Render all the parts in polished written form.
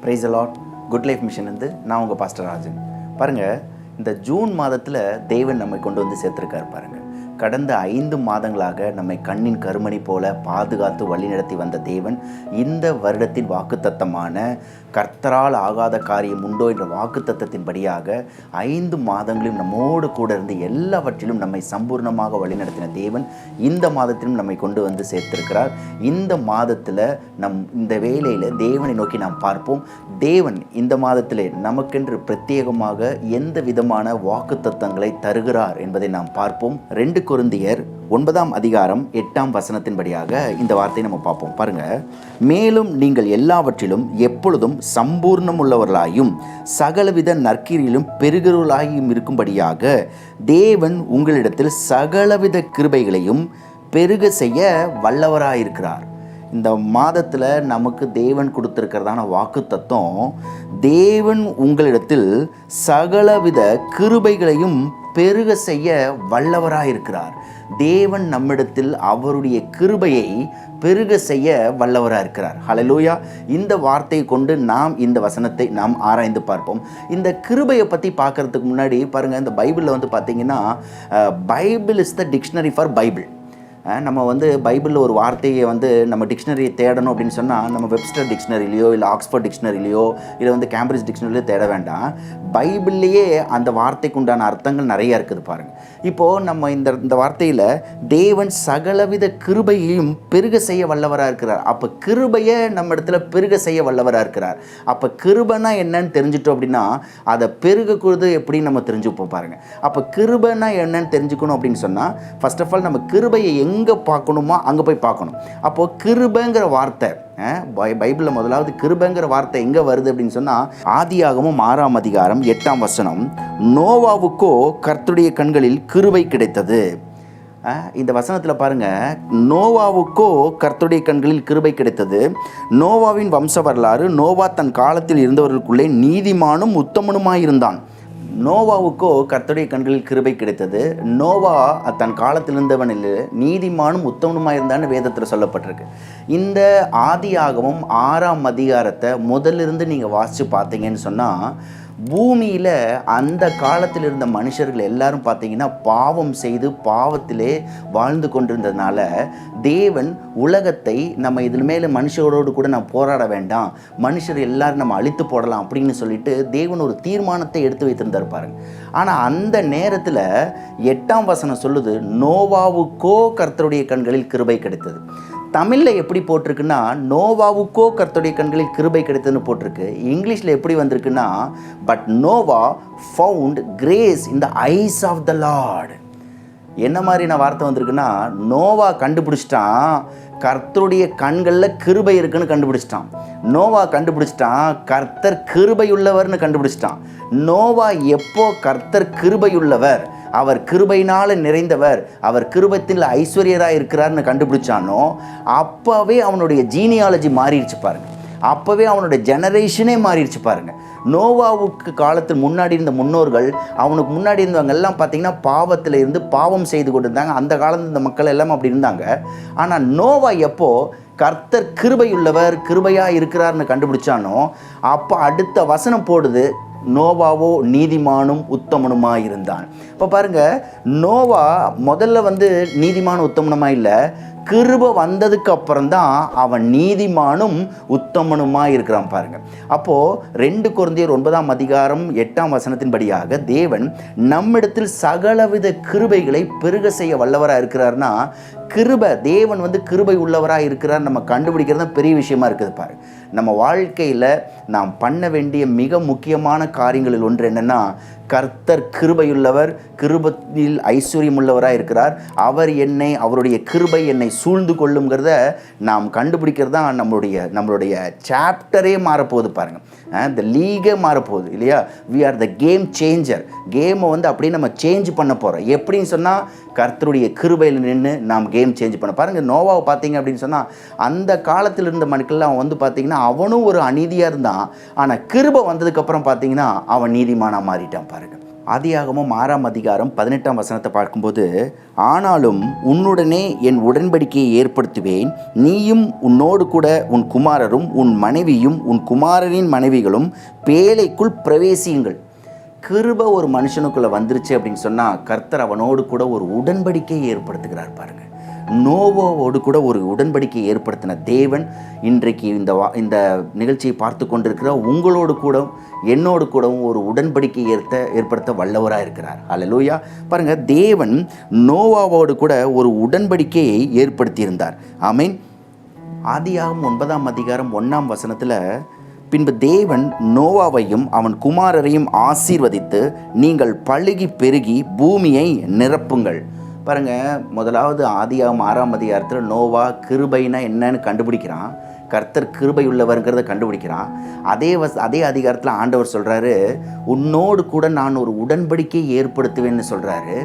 Praise the Lord. Good life mission வந்து நான் உங்கள் பாஸ்டர் ராஜன். பாருங்கள், இந்த ஜூன் மாதத்தில் தேவன் நம்மை கொண்டு வந்து சேர்த்துருக்காரு. பாருங்கள், கடந்த 5 மாதங்களாக நம்மை கண்ணின் கருமணி போல பாதுகாத்து வழிநடத்தி வந்த தேவன் இந்த வருடத்தின் வாக்குத்தத்தமான கர்த்தரால் ஆகாத காரியம் உண்டோ என்ற வாக்குத்தத்தத்தின்படியாக 5 மாதங்களிலும் நம்மோடு கூட இருந்து எல்லாவற்றிலும் நம்மை சம்பூர்ணமாக வழிநடத்தின தேவன் இந்த மாதத்திலும் நம்மை கொண்டு வந்து சேர்த்திருக்கிறார். இந்த மாதத்தில் இந்த வேளையில் தேவனை நோக்கி நாம் பார்ப்போம். தேவன் இந்த மாதத்திலே நமக்கென்று பிரத்யேகமாக எந்த விதமான வாக்குத்தத்தங்களை தருகிறார் என்பதை நாம் பார்ப்போம். 2 கொரிந்தியர் 9ஆம் அதிகாரம் 8ஆம் வசனத்தின்படியாக இந்த வார்த்தையை நம்ம பார்ப்போம். பாருங்க, மேலும் நீங்கள் எல்லாவற்றிலும் எப்பொழுதும் சம்பூர்ணம் உள்ளவர்களாயும் சகலவித நற்கிரியிலும் பெருகிறவர்களாயும் இருக்கும்படியாக தேவன் உங்களிடத்தில் சகலவித கிருபைகளையும் பெருக செய்ய வல்லவராயிருக்கிறார். இந்த மாதத்தில் நமக்கு தேவன் கொடுத்திருக்கிறதான வாக்குத்தத்தம், தேவன் உங்களிடத்தில் சகலவித கிருபைகளையும் பெருக செய்ய வல்லவராயிருக்கிறார். தேவன் நம்மிடத்தில் அவருடைய கிருபையை பெருக செய்ய வல்லவராக இருக்கிறார். ஹல்லேலூயா. இந்த வார்த்தையை கொண்டு நாம் இந்த வசனத்தை நாம் ஆராய்ந்து பார்ப்போம். இந்த கிருபையை பற்றி பார்க்கறதுக்கு முன்னாடி பாருங்கள், இந்த பைபிளில் வந்து பார்த்தீங்கன்னா Bible is the dictionary for Bible. நம்ம பைபிளில் ஒரு வார்த்தையை நம்ம டிக்ஷனரியை தேடணும் அப்படின்னு சொன்னால் நம்ம வெப்ஸ்டர் டிக்ஷனரிலையோ இல்லை ஆக்ஸ்போர்ட் டிக்ஷனரிலையோ இல்லை கேம்பிரிட்ஜ் டிக்ஷனரிலையோ தேட வேண்டாம். பைபிள்லேயே அந்த வார்த்தைக்கு உண்டான அர்த்தங்கள் நிறையா இருக்குது. பாருங்கள், இப்போது நம்ம இந்த வார்த்தையில் தேவன் சகலவித கிருபையையும் பெருக செய்ய வல்லவராக இருக்கிறார். அப்போ கிருபையை நம்ம இடத்துல பெருக செய்ய வல்லவராக இருக்கிறார். அப்போ கிருபைனா என்னன்னு தெரிஞ்சிட்டோம் அப்படின்னா அதை பெருகக்கூடாது எப்படின்னு நம்ம தெரிஞ்சுப்போம். பாருங்கள், அப்போ கிருபைனா என்னன்னு தெரிஞ்சுக்கணும் அப்படின்னு சொன்னால் ஃபர்ஸ்ட் ஆஃப் ஆல் நம்ம கிருபையை எங்கே பார்க்கணுமோ அங்கே போய் பார்க்கணும். அப்போது கிருபைங்கிற வார்த்தை பைபிளில் முதலாவது கிருபைங்கிற வார்த்தை எங்கே வருது அப்படின்னு சொன்னால் ஆதியாகமம் 6ஆம் அதிகாரம் 8ஆம் வசனம், நோவாவுக்கோ கர்த்தருடைய கண்களில் கிருபை கிடைத்தது. இந்த வசனத்தில் பாருங்கள், நோவாவுக்கோ கர்த்தருடைய கண்களில் கிருபை கிடைத்தது. நோவாவின் வம்ச வரலாறு, நோவா தன் காலத்தில் இருந்தவர்களுக்குள்ளே நீதிமானும் உத்தமனுமாயிருந்தான். நோவாவுக்கோ கர்த்தருடைய கண்களில் கிருபை கிடைத்தது. நோவா தன் காலத்தில் இருந்தவனில் நீதிமானும் உத்தமனுமாக இருந்தான்னு வேதத்தில் சொல்லப்பட்டிருக்கு. இந்த ஆதியாகமம் 6ஆம் அதிகாரத்தை முதலிருந்து நீங்கள் வாசித்து பார்த்தீங்கன்னு சொன்னால், பூமியில் அந்த காலத்தில் இருந்த மனுஷர்கள் எல்லாரும் பார்த்தீங்கன்னா பாவம் செய்து பாவத்திலே வாழ்ந்து கொண்டிருந்ததுனால தேவன் உலகத்தை நம்ம இதில் மேலே மனுஷரோடு கூட நான் போராட வேண்டாம், மனுஷர் எல்லாரும் நம்ம அழித்து போடலாம் அப்படின்னு சொல்லிட்டு தேவன் ஒரு தீர்மானத்தை எடுத்து வைத்திருந்தார். பாருங்க, ஆனால் அந்த நேரத்தில் 8ஆம் வசனம் சொல்லுது, நோவாவுக்கோ கர்த்தருடைய கண்களில் கிருபை கிடைத்தது. தமிழில் எப்படி போட்டிருக்குன்னா நோவாவுக்கோ கர்த்தருடைய கண்களில் கிருபை கிடைத்ததுன்னு போட்டிருக்கு. இங்கிலீஷில் எப்படி வந்திருக்குன்னா, but Noah found grace in the eyes of the Lord. என்ன மாதிரியான வார்த்தை வந்திருக்குன்னா, நோவா கண்டுபிடிச்சிட்டான் கர்த்தருடைய கண்களில் கிருபை இருக்குன்னு கண்டுபிடிச்சிட்டான். நோவா கண்டுபிடிச்சிட்டான் கர்த்தர் கிருபையுள்ளவர்னு கண்டுபிடிச்சிட்டான். நோவா எப்போ கர்த்தர் கிருபையுள்ளவர், அவர் கிருபையினால் நிறைந்தவர், அவர் கிருபத்தில் ஐஸ்வர்யராக இருக்கிறார்னு கண்டுபிடிச்சானோ அப்போவே அவனுடைய ஜீனியாலஜி மாறிடுச்சு. பாருங்க, அப்போவே அவனுடைய ஜெனரேஷனே மாறிடுச்சு. பாருங்கள், நோவாவுக்கு காலத்தில் முன்னாடி இருந்த முன்னோர்கள், அவனுக்கு முன்னாடி இருந்தவங்க எல்லாம் பார்த்திங்கன்னா பாவத்தில் இருந்து பாவம் செய்து கொண்டு இருந்தாங்க. அந்த காலத்தில் இந்த மக்கள் எல்லாம் அப்படி இருந்தாங்க. ஆனால் நோவா எப்போ கர்த்தர் கிருபையுள்ளவர் கிருபையாக இருக்கிறார்னு கண்டுபிடிச்சானோ அப்போ அடுத்த வசனம் போடுது, நோவாவோ நீதிமானும் உத்தமனுமாக இருந்தான். இப்போ பாருங்கள், நோவா முதல்ல நீதிமானும் உத்தமனுமாக இல்லை, கிருபை வந்ததுக்கு அப்புறம்தான் அவன் நீதிமானும் உத்தமனுமாக இருக்கிறான். பாருங்கள், அப்போது 2 கொரிந்தியர் 9ஆம் அதிகாரம் 8ஆம் வசனத்தின்படியாக தேவன் நம்மிடத்தில் சகலவித கிருபைகளை பெருக செய்ய வல்லவராக இருக்கிறார்னா, கிருபை தேவன் கிருபை உள்ளவராக இருக்கிறார் நம்ம கண்டுபிடிக்கிறது தான் பெரிய விஷயமா இருக்குது. பாரு, நம்ம வாழ்க்கையில் நாம் பண்ண வேண்டிய மிக முக்கியமான காரியங்களில் ஒன்று என்னென்னா, கர்த்தர் கிருபையுள்ளவர், கிருபையில் ஐஸ்வர்யம் உள்ளவராக இருக்கிறார், அவருடைய கிருபை என்னை சூழ்ந்து கொள்ளுங்கிறத நாம் கண்டுபிடிக்கிறது தான் நம்மளுடைய சாப்டரே மாறப்போகுது. பாருங்கள், இந்த லீகே மாறப்போகுது இல்லையா? We are the game changer. கேமை அப்படியே நம்ம சேஞ்ச் பண்ண போகிறோம். எப்படின்னு சொன்னால், கர்த்தருடைய கிருபையில் நின்று நாம் கேம் சேஞ்ச் பண்ண. பாருங்கள், நோவாவை பார்த்தீங்க அப்படின்னு சொன்னால் அந்த காலத்தில் இருந்த மனுக்கெல்லாம் பார்த்தீங்கன்னா அவனும் ஒரு அநீதியாக இருந்தான். ஆனால் கிருபை வந்ததுக்கப்புறம் பார்த்தீங்கன்னா அவன் நீதிமானாக மாறிட்டான். பாருங்கள், ஆதியாகமம் 6ஆம் அதிகாரம் 18ஆம் வசனத்தை பார்க்கும்போது, ஆனாலும் உன்னுடனே என் உடன்படிக்கையை ஏற்படுத்துவேன், நீயும் உன்னோடு கூட உன் குமாரரும் உன் மனைவியும் உன் குமாரரின் மனைவிகளும் பேழைக்குள் பிரவேசியுங்கள். கிருபை ஒரு மனுஷனுக்குள்ளே வந்துருச்சு அப்படின்னு சொன்னால் கர்த்தர் அவனோடு கூட ஒரு உடன்படிக்கையை ஏற்படுத்துகிறார் பாருங்கள். நோவாவோடு கூட ஒரு உடன்படிக்கையை ஏற்படுத்தின தேவன் இன்றைக்கு இந்த நிகழ்ச்சியை பார்த்து கொண்டிருக்கிற உங்களோடு கூட என்னோடு கூடவும் ஒரு உடன்படிக்கை ஏற்படுத்த வல்லவராக இருக்கிறார். அல்லேலூயா. பாருங்கள், தேவன் நோவாவோடு கூட ஒரு உடன்படிக்கையை ஏற்படுத்தியிருந்தார். ஆமீன். ஆதியாகமம் 9ஆம் அதிகாரம் 1ஆம் வசனத்தில், பின்பு தேவன் நோவாவையும் அவன் குமாரரையும் ஆசீர்வதித்து, நீங்கள் பலுகி பெருகி பூமியை நிரப்புங்கள். பாருங்கள், முதலாவது ஆதியாகமம் 6ஆம் அதிகாரத்தில் நோவா கிருபைனா என்னன்னு கண்டுபிடிக்கிறான். கர்த்தர் கிருபை உள்ளவர்ங்கிறத கண்டுபிடிக்கிறான். அதே அதிகாரத்தில் ஆண்டவர் சொல்கிறாரு, உன்னோடு கூட நான் ஒரு உடன்படிக்கையை ஏற்படுத்துவேன்னு சொல்கிறாரு.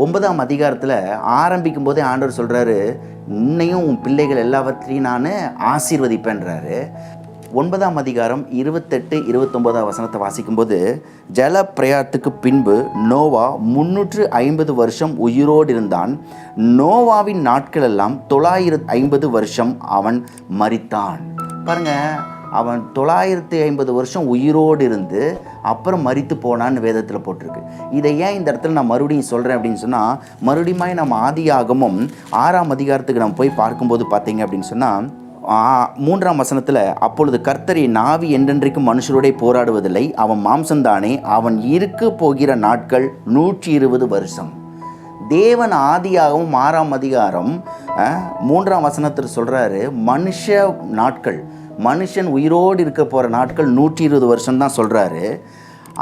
9ஆம் அதிகாரத்தில் ஆரம்பிக்கும் போதே ஆண்டவர் சொல்கிறாரு, உன்னையும் உன் பிள்ளைகள் எல்லாவற்றையும் நான் ஆசீர்வதிப்பேன்றாரு. 9ஆம் அதிகாரம் 28, 29 வசனத்தை வாசிக்கும்போது, ஜல பிரயாணத்துக்கு பின்பு நோவா 350 வருஷம் உயிரோடு இருந்தான். நோவாவின் நாட்கள் எல்லாம் 950 வருஷம் அவன் மரித்தான். பாருங்க, அவன் 950 வருஷம் உயிரோடு இருந்து அப்புறம் மரித்து போனான்னு வேதத்தில் போட்டிருக்கு. இதை ஏன் இந்த இடத்துல நான் மறுபடியும் சொல்கிறேன் அப்படின்னு சொன்னால், மறுபடியும் நம்ம ஆதியாகமம் 6ஆம் அதிகாரத்துக்கு நம்ம போய் பார்க்கும்போது பார்த்தீங்க அப்படின்னு சொன்னால், 3ஆம் வசனத்தில், அப்பொழுது கர்த்தரை நாவி என்றென்றைக்கும் மனுஷரோட போராடுவதில்லை, அவன் மாம்சந்தானே, அவன் இருக்க போகிற நாட்கள் 120 வருஷம். தேவன் ஆதியாகவும் 6ஆம் அதிகாரம் 3ஆம் வசனத்தில் சொல்கிறாரு, மனுஷ நாட்கள், மனுஷன் உயிரோடு இருக்க போகிற நாட்கள் 120 வருஷம்தான் சொல்கிறாரு.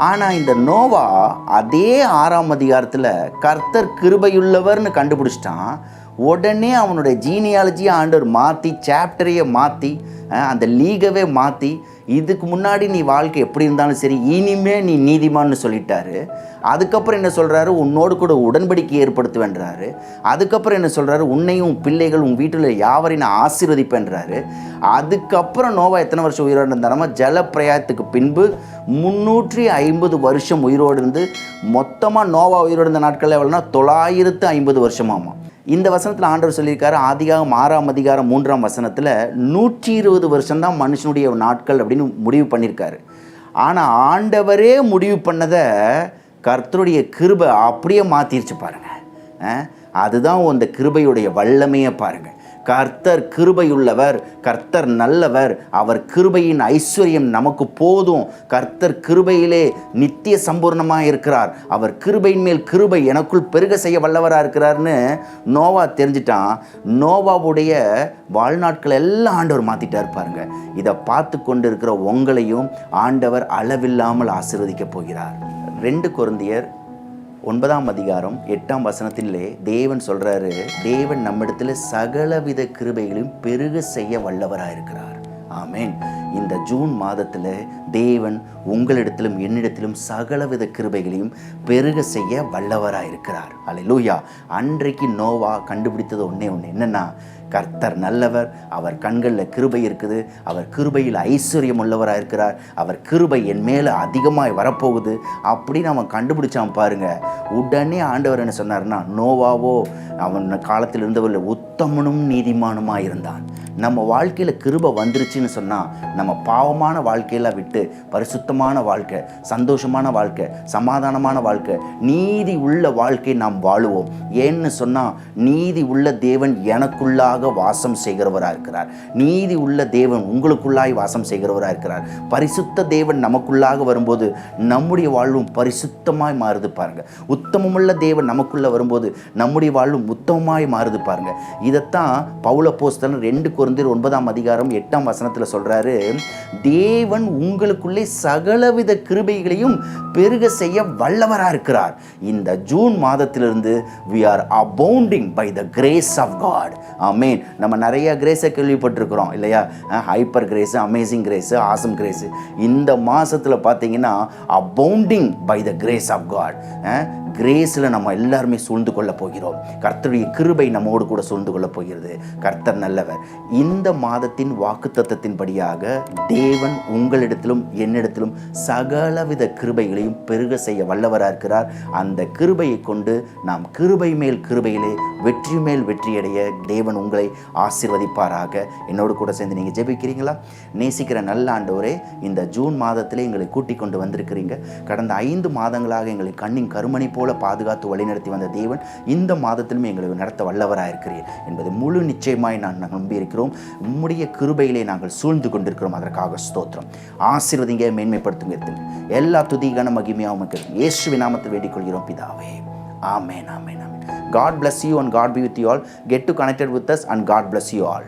ஆனால் இந்த நோவா அதே 6ஆம் அதிகாரத்தில் கர்த்தர் கிருபையுள்ளவர்னு கண்டுபிடிச்சிட்டான். உடனே அவனுடைய ஜீனியாலஜியை ஆண்டவர் மாற்றி, சாப்டரையே மாற்றி, அந்த லீகவே மாற்றி, இதுக்கு முன்னாடி நீ வாழ்க்கை எப்படி இருந்தாலும் சரி, இனிமே நீ நீதிமான்னு சொல்லிட்டாரு. அதுக்கப்புறம் என்ன சொல்கிறாரு, உன்னோடு கூட உடன்படிக்கை ஏற்படுத்துவேன்றாரு. அதுக்கப்புறம் என்ன சொல்கிறாரு, உன்னையும் உன் பிள்ளைகள் உன் வீட்டில் யாவரையும் நான் ஆசீர்வதிப்பேன்றாரு. அதுக்கப்புறம் நோவா எத்தனை வருஷம் உயிரோடு இருந்தாராமா, ஜல பிரயாணத்துக்கு பின்பு 350 வருஷம் உயிரோடு இருந்து, மொத்தமாக நோவா உயிரோடு இருந்த நாட்கள் எவ்வளோனா 950 வருஷமாமா. இந்த வசனத்தில் ஆண்டவர் சொல்லியிருக்காரு, ஆதியாகமம் 6ஆம் அதிகாரம் 3ஆம் வசனத்தில் 120 வருஷம்தான் மனுஷனுடைய நாட்கள் அப்படின்னு முடிவு பண்ணியிருக்காரு. ஆனால் ஆண்டவரே முடிவு பண்ணதை கர்த்தருடைய கிருபை அப்படியே மாற்றிருச்சு பாருங்கள். அதுதான் அந்த கிருபையுடைய வல்லமையை பாருங்கள். கர்த்தர் கிருபையுள்ளவர், கர்த்தர் நல்லவர், அவர் கிருபையின் ஐஸ்வர்யம் நமக்கு போதும், கர்த்தர் கிருபையிலே நித்திய சம்பூர்ணமாக இருக்கிறார், அவர் கிருபையின் மேல் கிருபை எனக்குள் பெருக செய்ய வல்லவராக இருக்கிறார்னு நோவா தெரிஞ்சிட்டான். நோவாவுடைய வாழ்நாட்கள் எல்லாம் ஆண்டவர் மாற்றிட்டார் பாருங்க. இதை பார்த்து கொண்டு இருக்கிற உங்களையும் ஆண்டவர் அளவில்லாமல் ஆசீர்வதிக்க போகிறார். 2 கொரிந்தியர் 9ஆம் அதிகாரம் 8ஆம் வசனத்திலே தேவன் சொல்கிறாரு, தேவன் நம்மிடத்தில் சகலவித கிருபைகளையும் பெருக செய்ய வல்லவராக இருக்கிறார். ஆமேன். இந்த ஜூன் மாதத்தில் தேவன் உங்களிடத்திலும் என்னிடத்திலும் சகலவித கிருபைகளையும் பெருக செய்ய வல்லவராக இருக்கிறார். அல்லேலூயா. அன்றைக்கு நோவா கண்டுபிடித்தது ஒன்றே ஒன்று, என்னென்னா, கர்த்தர் நல்லவர், அவர் கண்களில் கிருபை இருக்குது, அவர் கிருபையில் ஐஸ்வர்யம் உள்ளவராக இருக்கிறார், அவர் கிருபை என் மேலே அதிகமாக வரப்போகுது அப்படின்னு அவன் கண்டுபிடிச்சான் பாருங்க. உடனே ஆண்டவர் என்ன சொன்னார்னா, நோவாவோ அவன் காலத்தில் இருந்தவர்கள் உத்தமனும் நீதிமானுமாக இருந்தான். நம்ம வாழ்க்கையில் கிருபை வந்துருச்சுன்னு சொன்னால், நம்ம பாவமான வாழ்க்கையெல்லாம் விட்டு பரிசுத்தமான வாழ்க்கை, சந்தோஷமான வாழ்க்கை, சமாதானமான வாழ்க்கை, நீதி உள்ள வாழ்க்கை நாம் வாழுவோம். ஏன்னு சொன்னால், நீதி உள்ள தேவன் எனக்குள்ளாக வாசம் செய்கிறவராக இருக்கிறார். நீதி உள்ள தேவன் உங்களுக்குள்ளாய் வாசம் செய்கிறவராக இருக்கிறார். பரிசுத்த தேவன் நமக்குள்ளாக வரும்போது நம்முடைய வாழ்வும் பரிசுத்தமாய் மாறுது பாருங்க. உத்தமமுள்ள தேவன் நமக்குள்ள வரும்போது நம்முடைய வாழ்வும் உத்தமமாய் மாறுது பாருங்க. இதைத்தான் பவுல் அப்போஸ்தலன் 2 கொரிந்தியர் 9ஆம் அதிகாரம் 8ஆம் வசனத்தில் சொல்றாரு, தேவன் உங்களுக்குள்ளே சகலவித கிருபைகளையும் பெருக செய்ய வல்லவராக இருக்கிறார். இந்த ஜூன் மாதத்திலிருந்து we are abounding by the grace of God. ஆமென். நம்ம நிறைய கிரேஸை கேள்விப்பட்டிருக்கிறோம் இல்லையா? Hyper grace, amazing grace, awesome grace. இந்த மாதத்தில் பார்த்தீங்கன்னா abounding by the grace of God. கிரேஸில் நம்ம எல்லாருமே சூழ்ந்து கொள்ள போகிறோம். கர்த்தருடைய கிருபை நம்மோடு கூட சூழ்ந்து கொள்ள போகிறது. கர்த்தர் நல்லவர். இந்த மாதத்தின் வாக்குத்தத்தத்தின்படியாக தேவன் உங்களிடத்திலும் என்னிடத்திலும் சகலவித கிருபைகளையும் பெருக செய்ய வல்லவராக இருக்கிறார். அந்த கிருபையை கொண்டு நாம் கிருபை மேல் கிருபையிலே வெற்றி மேல் வெற்றியடைய தேவன் உங்களை ஆசீர்வதிப்பாராக. என்னோடு கூட சேர்ந்து நீங்கள் ஜெபிக்கிறீங்களா? நேசிக்கிற நல்ல ஆண்டவரே, இந்த ஜூன் மாதத்திலே எங்களை கூட்டிக் கொண்டு வந்திருக்கிறீங்க. கடந்த 5 மாதங்களாக எங்களை கண்ணின் கருமணி போல பாதுகாத்து வழிநடத்தி வந்த தேவன் இந்த மாதத்திலும் எங்களை நடத்த வல்லவராக இருக்கிறீர் என்பது முழு நிச்சயமாய் நாங்கள் நம்பியிருக்கிறோம். உம்முடைய கிருபையிலே நாங்கள் சூழ்ந்து கொண்டிருக்கிறோம். அதற்காக ஸ்தோத்திரம். ஆசீர்வதிங்க, மேன்மைப்படுத்துங்க. எல்லா துதிகான மகிமையாக உமக்கு இயேசுவின் நாமத்தில் வேண்டிக் கொள்கிறோம் பிதாவே. ஆமென், ஆமென், ஆமென். God bless you and God be with you all. Get to connected with us and God bless you all.